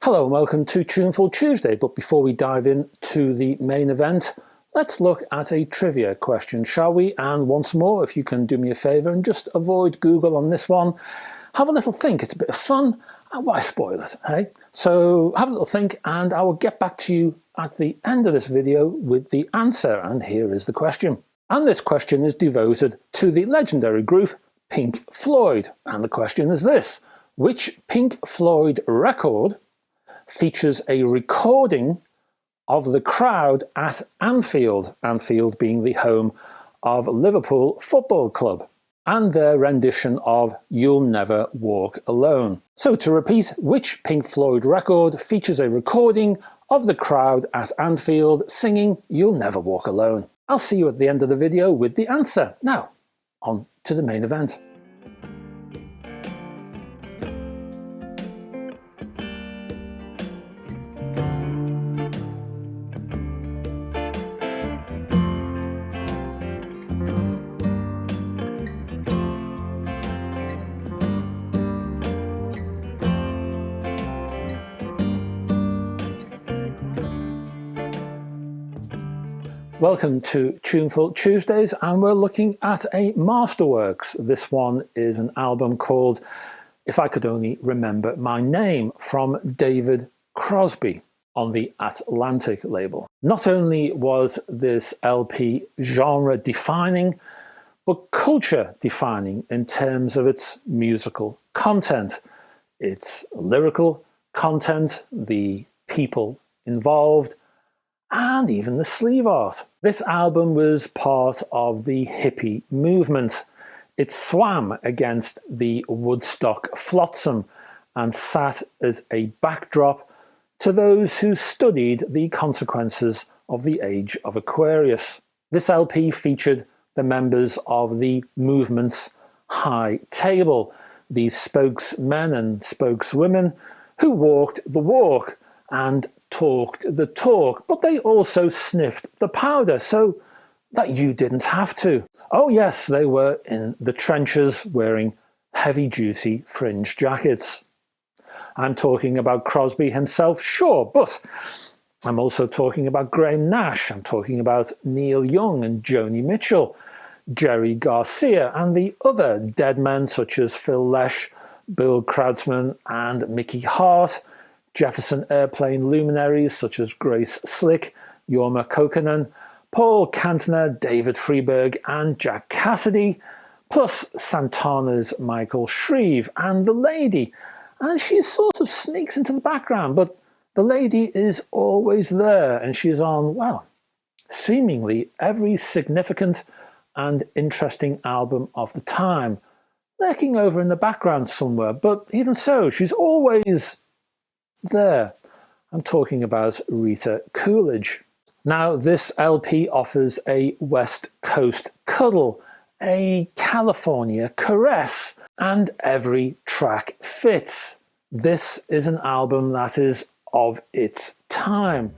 Hello and welcome to Tuneful Tuesday, but before we dive into the main event, let's look at a trivia question, shall we? And once more, if you can do me a favour and just avoid Google on this one, have a little think. It's a bit of fun, and why spoil it, hey? So have a little think and I will get back to you at the end of this video with the answer, and here is the question. And this question is devoted to the legendary group Pink Floyd, and the question is this: which Pink Floyd record features a recording of the crowd at Anfield, Anfield being the home of Liverpool Football Club, and their rendition of You'll Never Walk Alone? So to repeat, which Pink Floyd record features a recording of the crowd at Anfield singing You'll Never Walk Alone? I'll see you at the end of the video with the answer. Now, on to the main event. Welcome to Tuneful Tuesdays, and we're looking at a Masterworks. This one is an album called If I Could Only Remember My Name from David Crosby on the Atlantic label. Not only was this LP genre defining, but culture defining in terms of its musical content, its lyrical content, the people involved, and even the sleeve art. This album was part of the hippie movement. It swam against the Woodstock flotsam and sat as a backdrop to those who studied the consequences of the age of Aquarius. This LP featured the members of the movement's high table, these spokesmen and spokeswomen who walked the walk and talked the talk, but they also sniffed the powder so that you didn't have to. Oh yes, they were in the trenches wearing heavy-duty fringe jackets. I'm talking about Crosby himself, sure, but I'm also talking about Graham Nash, I'm talking about Neil Young and Joni Mitchell, Jerry Garcia, and the other dead men such as Phil Lesh, Bill Kreutzmann, and Mickey Hart, Jefferson Airplane luminaries such as Grace Slick, Jorma Kaukonen, Paul Kantner, David Freeberg, and Jack Cassidy, plus Santana's Michael Shreve, and the lady. And she sort of sneaks into the background, but the lady is always there, and she is on, well, seemingly every significant and interesting album of the time, lurking over in the background somewhere, but even so, she's always there. I'm talking about Rita Coolidge. Now, this LP offers a West Coast cuddle, a California caress, and every track fits. This is an album that is of its time.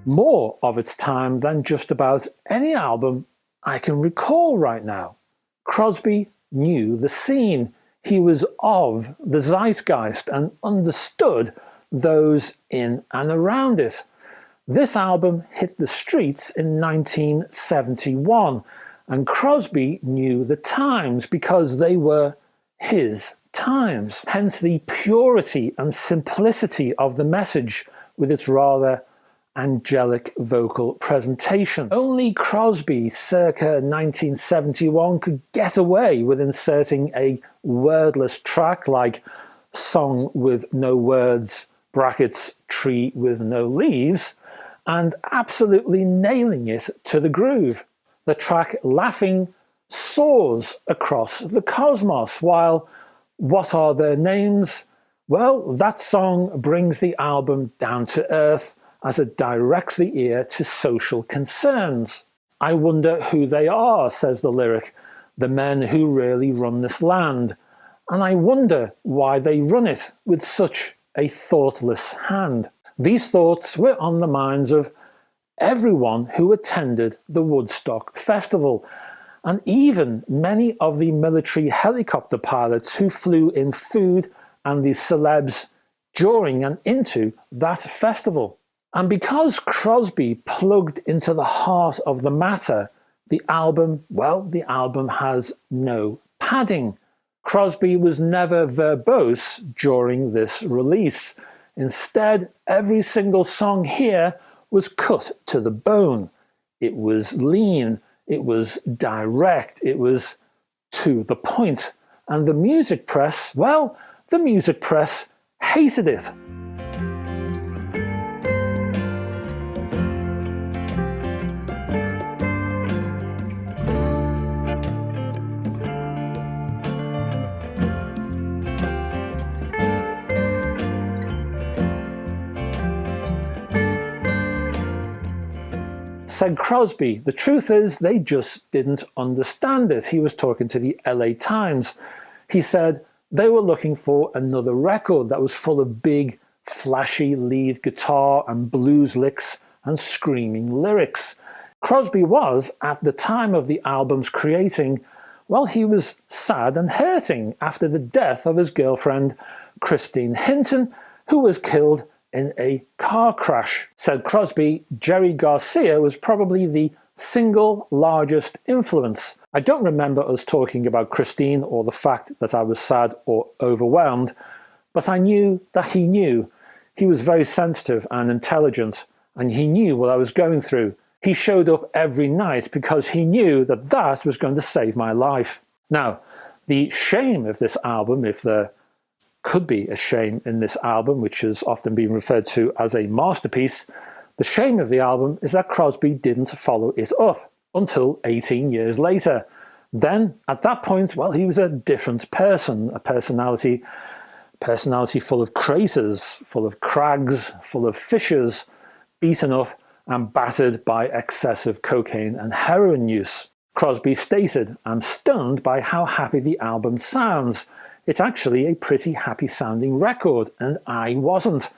More of its time than just about any album I can recall right now. Crosby knew the scene. He was of the zeitgeist and understood those in and around it. This album hit the streets in 1971, and Crosby knew the times because they were his times. Hence the purity and simplicity of the message with its rather angelic vocal presentation. Only Crosby circa 1971 could get away with inserting a wordless track like Song with No Words, brackets, Tree with No Leaves, and absolutely nailing it to the groove. The track Laughing soars across the cosmos, while What Are Their Names? Well, that song brings the album down to earth as it directs the ear to social concerns. I wonder who they are, says the lyric, the men who really run this land. and I wonder why they run it with such a thoughtless hand. These thoughts were on the minds of everyone who attended the Woodstock Festival, and even many of the military helicopter pilots who flew in food and the celebs during and into that festival. And because Crosby plugged into the heart of the matter, the album has no padding. Crosby was never verbose during this release. Instead, every single song here was cut to the bone. It was lean, it was direct, it was to the point. And the music press, well, the music press hated it. Said Crosby, the truth is they just didn't understand it. He was talking to the LA Times. He said they were looking for another record that was full of big, flashy lead guitar and blues licks and screaming lyrics. Crosby was, at the time of the album's creating, well, he was sad and hurting after the death of his girlfriend, Christine Hinton, who was killed in a car crash. Said Crosby, Jerry Garcia was probably the single largest influence. I don't remember us talking about Christine or the fact that I was sad or overwhelmed, but I knew that he knew. He was very sensitive and intelligent, and he knew what I was going through. He showed up every night because he knew that that was going to save my life. Now, the shame of this album, if there could be a shame in this album, which has often been referred to as a masterpiece, the shame of the album is that Crosby didn't follow it up until 18 years later. Then, at that point, well, he was a different person, a personality full of craters, full of crags, full of fissures, beaten up and battered by excessive cocaine and heroin use. Crosby stated, "I'm stunned by how happy the album sounds. It's actually a pretty happy-sounding record, and I wasn't.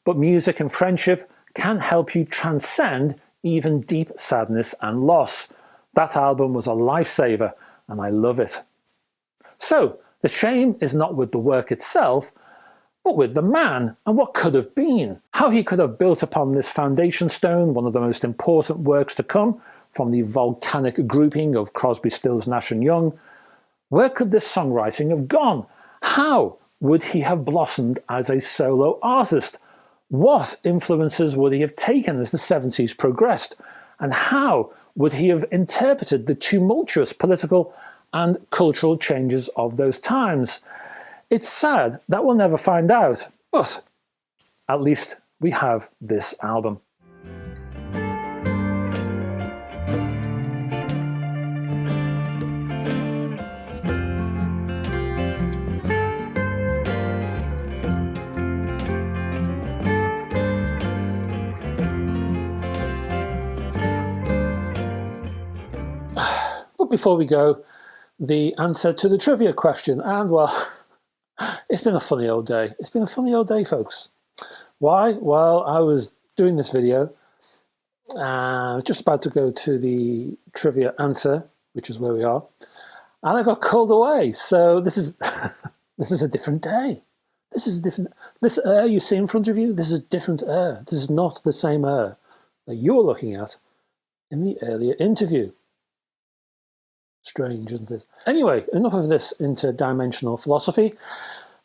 But music and friendship can help you transcend even deep sadness and loss. That album was a lifesaver, and I love it." So, the shame is not with the work itself, but with the man and what could have been. How he could have built upon this foundation stone, one of the most important works to come from the volcanic grouping of Crosby, Stills, Nash and Young. Where could this songwriting have gone? How would he have blossomed as a solo artist? What influences would he have taken as the 70s progressed? And how would he have interpreted the tumultuous political and cultural changes of those times? It's sad that we'll never find out, but at least we have this album. But before we go, the answer to the trivia question, and well, it's been a funny old day. It's been a funny old day, folks. Why? Well, I was doing this video, just about to go to the trivia answer, which is where we are, and I got called away. So this is this is a different day. This air you see in front of you, this is a different air. This is not the same air that you're looking at in the earlier interview. Strange, isn't it? Anyway, enough of this interdimensional philosophy.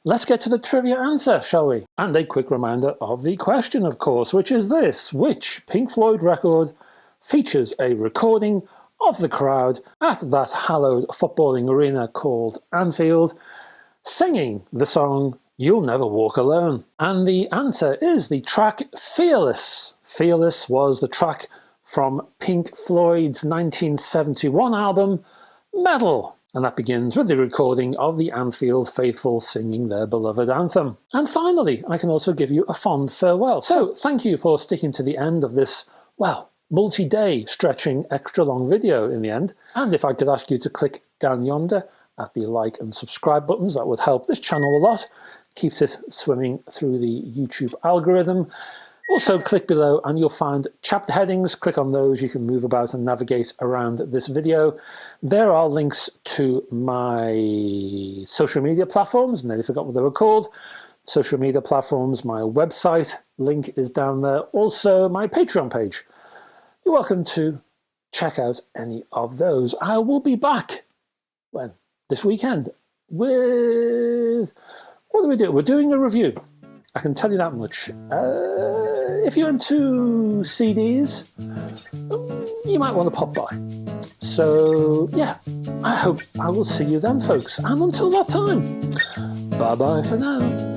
Let's get to the trivia answer, shall we? And a quick reminder of the question, of course, which is this: which Pink Floyd record features a recording of the crowd at that hallowed footballing arena called Anfield, singing the song You'll Never Walk Alone? And the answer is the track Fearless. Fearless was the track from Pink Floyd's 1971 album Metal, and that begins with the recording of the Anfield faithful singing their beloved anthem. And finally, I can also give you a fond farewell. So thank you for sticking to the end of this, well, multi-day stretching extra long video in the end. And if I could ask you to click down yonder at the like and subscribe buttons. That would help this channel a lot, keeps it swimming through the YouTube algorithm. Also, click below and you'll find chapter headings. Click on those. You can move about and navigate around this video. There are links to my social media platforms. Nearly forgot what they were called. Social media platforms, my website link is down there. Also, my Patreon page. You're welcome to check out any of those. I will be back, when? This weekend with... What do we do? We're doing a review. I can tell you that much. If you're into CDs, you might want to pop by. So, yeah, I hope I will see you then, folks. And until that time, bye-bye for now.